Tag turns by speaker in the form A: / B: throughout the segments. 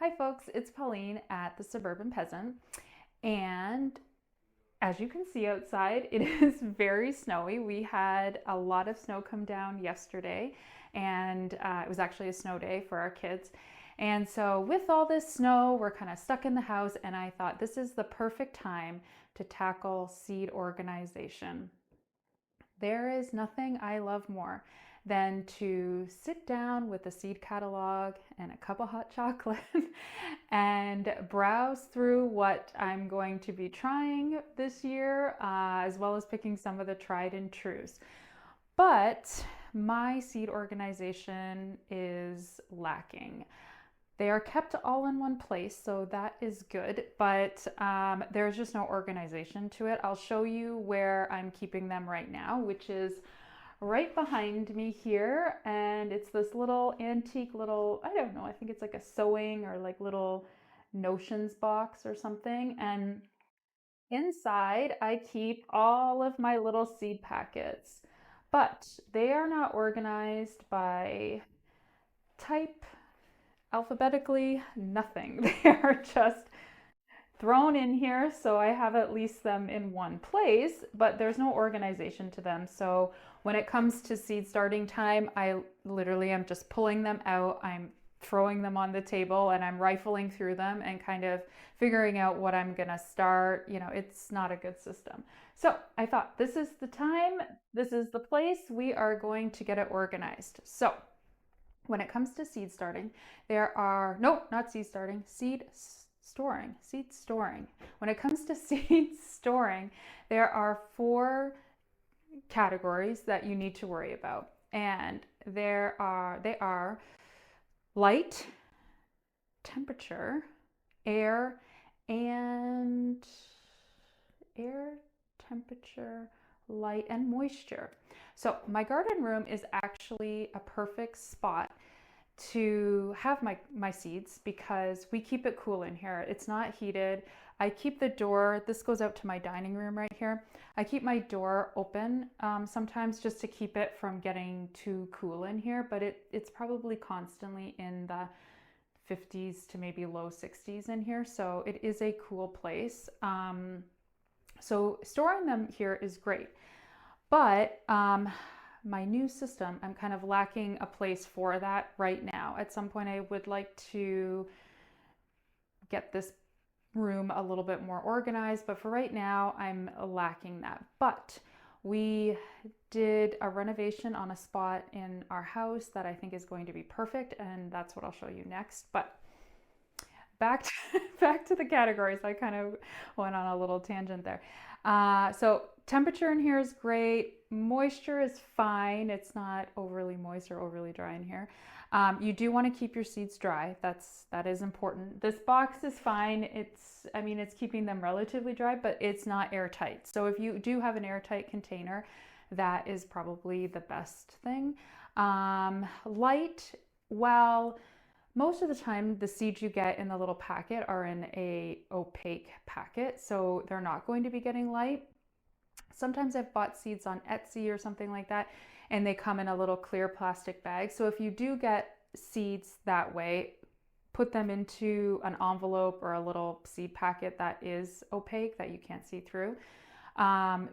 A: Hi folks, it's Pauline at the Suburban Peasant, and as you can see outside, it is very snowy. We had a lot of snow come down yesterday, and it was actually a snow day for our kids. And so with all this snow, we're kind of stuck in the house, and I thought this is the perfect time to tackle seed organization. There is nothing I love more than to sit down with a seed catalog and a cup of hot chocolate and browse through what I'm going to be trying this year, as well as picking some of the tried and trues. But my seed organization is lacking. They are kept all in one place, so that is good, but there's just no organization to it. I'll show you where I'm keeping them right now, which is right behind me here, and it's this little antique little, I don't know, I think it's like a sewing or like little notions box or something, and inside I keep all of my little seed packets, but they are not organized by type alphabetically, nothing. They are just thrown in here, so I have at least them in one place, but there's no organization to them. So when it comes to seed starting time, I literally am just pulling them out. I'm throwing them on the table and I'm rifling through them and kind of figuring out what I'm gonna start. You know, it's not a good system. So I thought this is the time, this is the place, we are going to get it organized. So when it comes to seed starting, there are, no, not seed starting, seed storing. When it comes to seed storing, there are 4 categories that you need to worry about. And they are light, temperature, air, and air, temperature, light, and moisture. So my garden room is actually a perfect spot to have my seeds because we keep it cool in here. It's not heated. I keep the door, this goes out to my dining room right here. I keep my door open sometimes just to keep it from getting too cool in here, but it's probably constantly in the 50s to maybe low 60s in here. So it is a cool place. So storing them here is great. But my new system, I'm kind of lacking a place for that right now. At some point, I would like to get this room a little bit more organized, but for right now, I'm lacking that. But we did a renovation on a spot in our house that I think is going to be perfect, and that's what I'll show you next. But back to, back to the categories. I kind of went on a little tangent there. So temperature in here is great. Moisture is fine. It's not overly moist or overly dry in here. You do want to keep your seeds dry. That is important. This box is fine. It's keeping them relatively dry, but it's not airtight. So if you do have an airtight container, that is probably the best thing. Light, well, most of the time the seeds you get in the little packet are in a opaque packet, so they're not going to be getting light. Sometimes I've bought seeds on Etsy or something like that, and they come in a little clear plastic bag. So if you do get seeds that way, put them into an envelope or a little seed packet that is opaque, that you can't see through,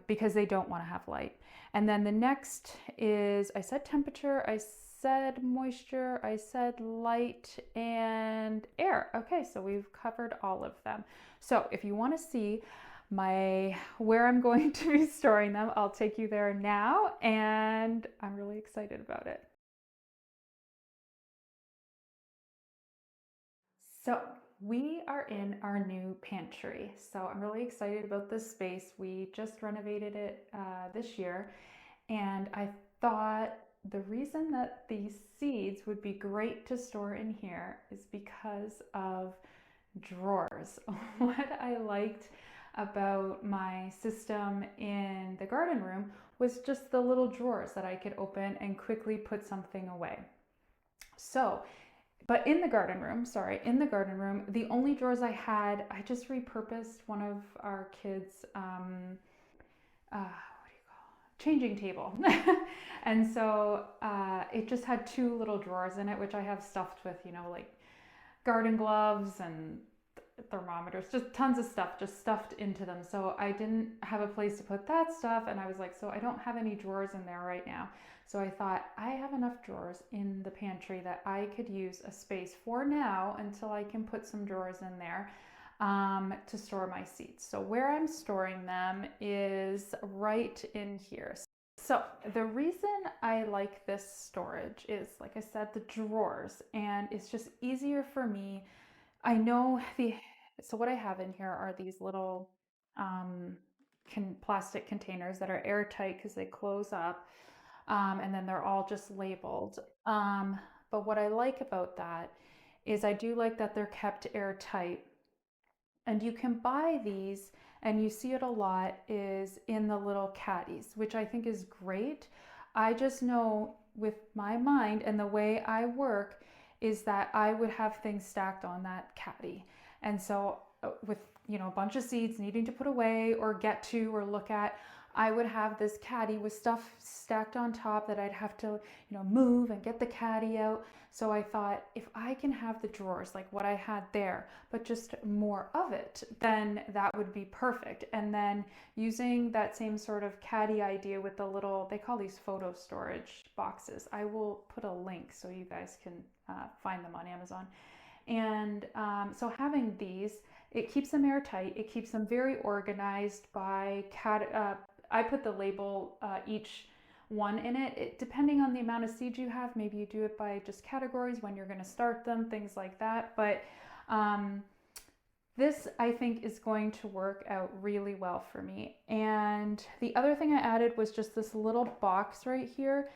A: because they don't want to have light. And then the next is, I said temperature, I said moisture, I said light, and air. Okay, so we've covered all of them. So if you want to see where I'm going to be storing them, I'll take you there now, and I'm really excited about it. So we are in our new pantry. So I'm really excited about this space. We just renovated it this year, and I thought the reason that these seeds would be great to store in here is because of drawers. What I liked about my system in the garden room was just the little drawers that I could open and quickly put something away. So, but in the garden room, the only drawers I had, I just repurposed one of our kids' changing table. And so it just had 2 little drawers in it, which I have stuffed with, like garden gloves and thermometers, just tons of stuff just stuffed into them. So I didn't have a place to put that stuff. And I was like, so I don't have any drawers in there right now. So I thought I have enough drawers in the pantry that I could use a space for now until I can put some drawers in there to store my seeds. So where I'm storing them is right in here. So the reason I like this storage is, like I said, the drawers, and it's just easier for me. I know so what I have in here are these little um, plastic containers that are airtight because they close up, and then they're all just labeled. But what I like about that is I do like that they're kept airtight, and you can buy these, and you see it a lot is in the little caddies, which I think is great. I just know with my mind and the way I work is that I would have things stacked on that caddy. And so with a bunch of seeds needing to put away or get to or look at, I would have this caddy with stuff stacked on top that I'd have to, move and get the caddy out. So I thought if I can have the drawers like what I had there, but just more of it, then that would be perfect. And then using that same sort of caddy idea with the little, they call these photo storage boxes. I will put a link so you guys can find them on Amazon. And so having these, it keeps them airtight. It keeps them very organized by I put the label each one in it. Depending on the amount of seeds you have, maybe you do it by just categories when you're going to start them, things like that. But this I think is going to work out really well for me. And the other thing I added was just this little box right here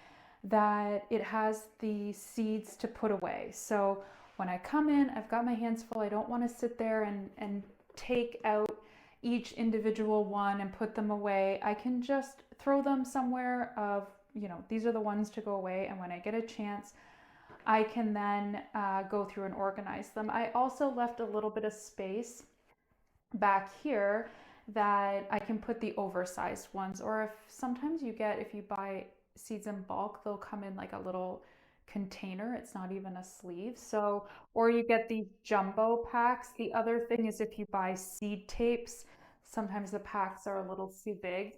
A: that it has the seeds to put away. So when I come in, I've got my hands full. I don't want to sit there and take out each individual one and put them away. I can just throw them somewhere of, these are the ones to go away. And when I get a chance, I can then go through and organize them. I also left a little bit of space back here that I can put the oversized ones, or if you buy seeds in bulk, they'll come in like a little container. It's not even a sleeve. So, or you get these jumbo packs. The other thing is if you buy seed tapes, sometimes the packs are a little too big.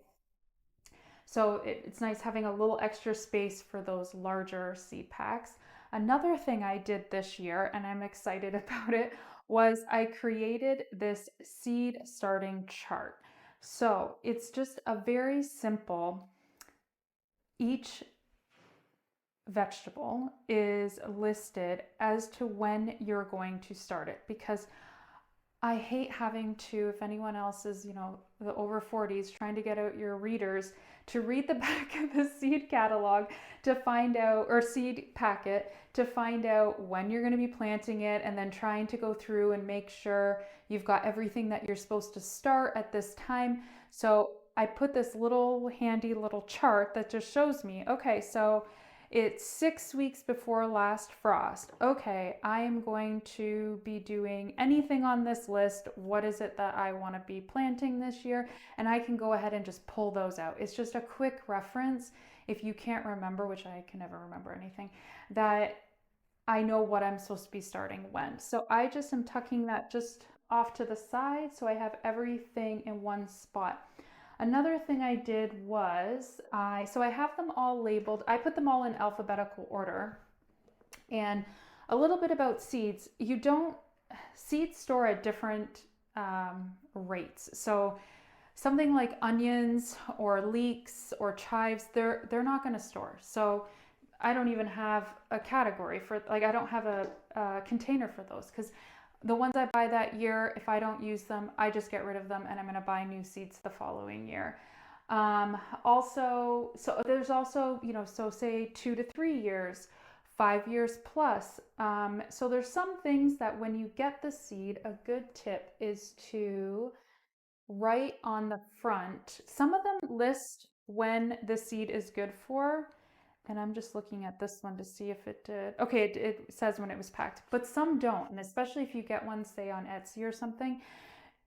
A: So it's nice having a little extra space for those larger seed packs. Another thing I did this year, and I'm excited about it, was I created this seed starting chart. So it's just a very simple, each vegetable is listed as to when you're going to start it, because I hate having to, if anyone else is, the over 40s, trying to get out your readers to read the back of the seed catalog to find out, or seed packet, to find out when you're going to be planting it, and then trying to go through and make sure you've got everything that you're supposed to start at this time. So I put this little handy little chart that just shows me, okay, so it's 6 weeks before last frost. Okay, I am going to be doing anything on this list. What is it that I want to be planting this year? And I can go ahead and just pull those out. It's just a quick reference if you can't remember, which I can never remember anything, that I know what I'm supposed to be starting when. So I just am tucking that just off to the side so I have everything in one spot. Another thing I did was I have them all labeled. I put them all in alphabetical order. And a little bit about seeds. Seeds store at different rates. So something like onions or leeks or chives, they're not going to store. So I don't even have a category for, like, I don't have a container for those, because the ones I buy that year, if I don't use them, I just get rid of them, and I'm going to buy new seeds the following year. So there's also, so say 2 to 3 years, 5 years plus. So there's some things that when you get the seed, a good tip is to write on the front. Some of them list when the seed is good for, and I'm just looking at this one to see if it did. Okay, it says when it was packed, but some don't. And especially if you get one, say on Etsy or something,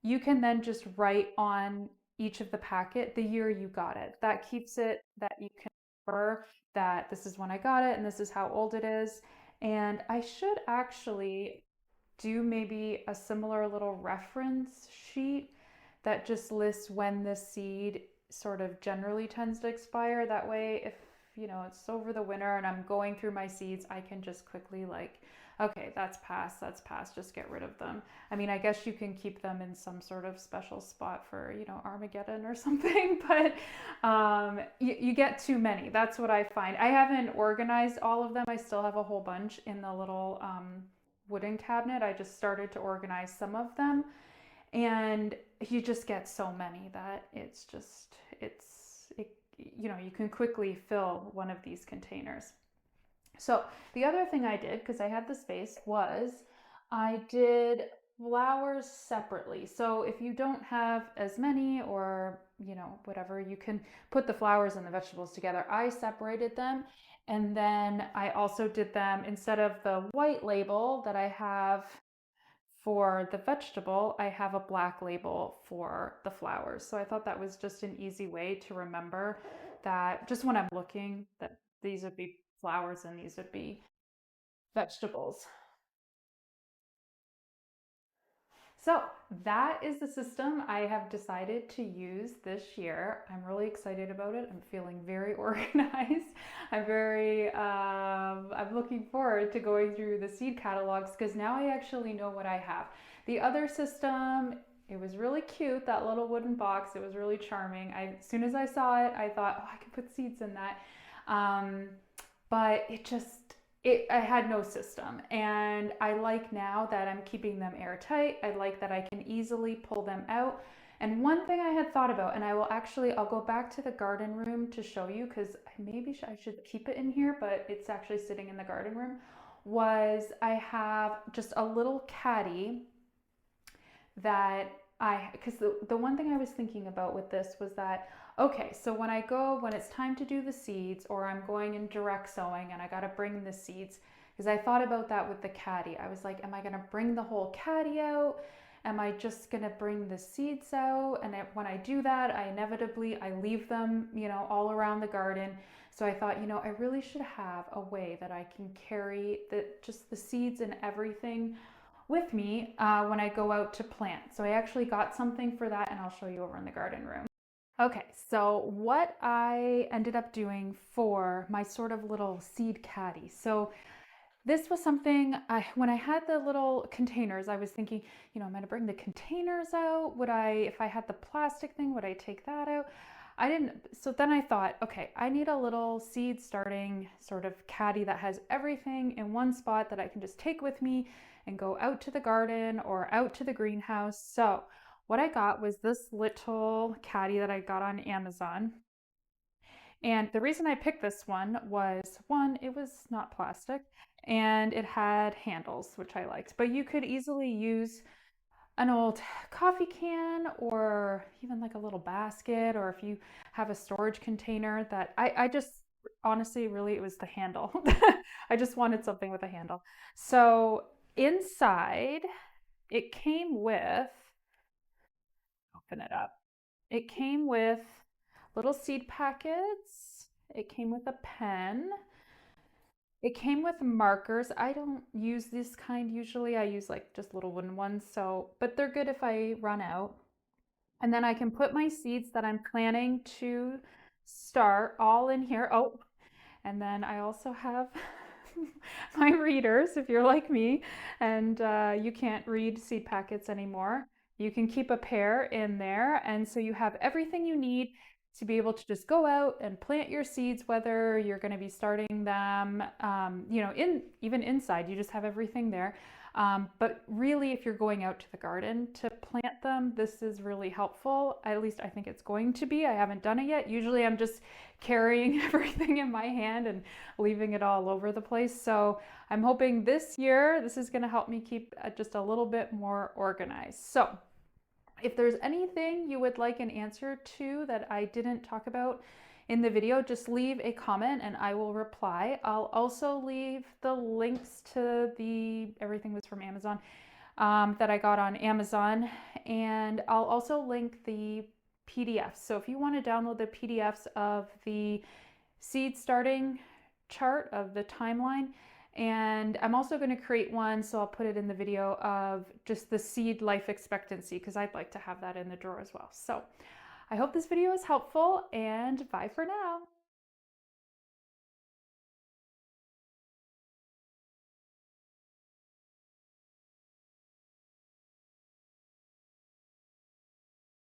A: you can then just write on each of the packet the year you got it. That keeps it that you can remember that this is when I got it and this is how old it is. And I should actually do maybe a similar little reference sheet that just lists when the seed sort of generally tends to expire. That way, if it's over the winter and I'm going through my seeds, I can just quickly like, okay, that's past, just get rid of them. I mean, I guess you can keep them in some sort of special spot for, Armageddon or something, but you get too many. That's what I find. I haven't organized all of them. I still have a whole bunch in the little wooden cabinet. I just started to organize some of them, and you just get so many that you can quickly fill one of these containers. So the other thing I did, because I had the space, was I did flowers separately. So if you don't have as many, or whatever, you can put the flowers and the vegetables together. I separated them, and then I also did them, instead of the white label that I have for the vegetable, I have a black label for the flowers. So I thought that was just an easy way to remember that, just when I'm looking, that these would be flowers and these would be vegetables. So that is the system I have decided to use this year. I'm really excited about it. I'm feeling very organized. I'm looking forward to going through the seed catalogs, because now I actually know what I have. The other system, it was really cute, that little wooden box. It was really charming. As soon as I saw it, I thought, oh, I could put seeds in that. But I had no system, and I like now that I'm keeping them airtight. I like that I can easily pull them out. And one thing I had thought about, and I'll go back to the garden room to show you, because maybe I should keep it in here, but it's actually sitting in the garden room, was I have just a little caddy that because the one thing I was thinking about with this was that, okay, so when it's time to do the seeds, or I'm going in direct sowing and I got to bring the seeds, because I thought about that with the caddy. I was like, am I going to bring the whole caddy out? Am I just going to bring the seeds out? And when I do that, I leave them, all around the garden. So I thought, I really should have a way that I can carry just the seeds and everything with me when I go out to plant. So I actually got something for that, and I'll show you over in the garden room. Okay, so what I ended up doing for my sort of little seed caddy. So this was something, when I had the little containers, I was thinking, I'm going to bring the containers out. If I had the plastic thing, would I take that out? I didn't. So then I thought, okay, I need a little seed starting sort of caddy that has everything in one spot that I can just take with me and go out to the garden or out to the greenhouse. So what I got was this little caddy that I got on Amazon. And the reason I picked this one was, one, it was not plastic, and it had handles, which I liked. But you could easily use an old coffee can, or even like a little basket, or if you have a storage container. That I just honestly, really, it was the handle. I just wanted something with a handle. So inside, it came with, open it up. It came with little seed packets. It came with a pen. It came with markers. I don't use this kind usually. I use like just little wooden ones. But they're good if I run out. And then I can put my seeds that I'm planning to start all in here. Oh, and then I also have my readers, if you're like me and you can't read seed packets anymore. You can keep a pair in there. And so you have everything you need to be able to just go out and plant your seeds, whether you're going to be starting them, even inside, you just have everything there. But really, if you're going out to the garden to plant them, this is really helpful. At least I think it's going to be. I haven't done it yet. Usually I'm just carrying everything in my hand and leaving it all over the place. So I'm hoping this year, this is going to help me keep just a little bit more organized. So if there's anything you would like an answer to that I didn't talk about in the video, just leave a comment and I will reply. I'll also leave the links to everything was from Amazon, that I got on Amazon. And I'll also link the PDFs. So if you want to download the PDFs of the seed starting chart of the timeline, And I'm also going to create one, so I'll put it in the video, of just the seed life expectancy, because I'd like to have that in the drawer as well. So I hope this video is helpful, and bye for now.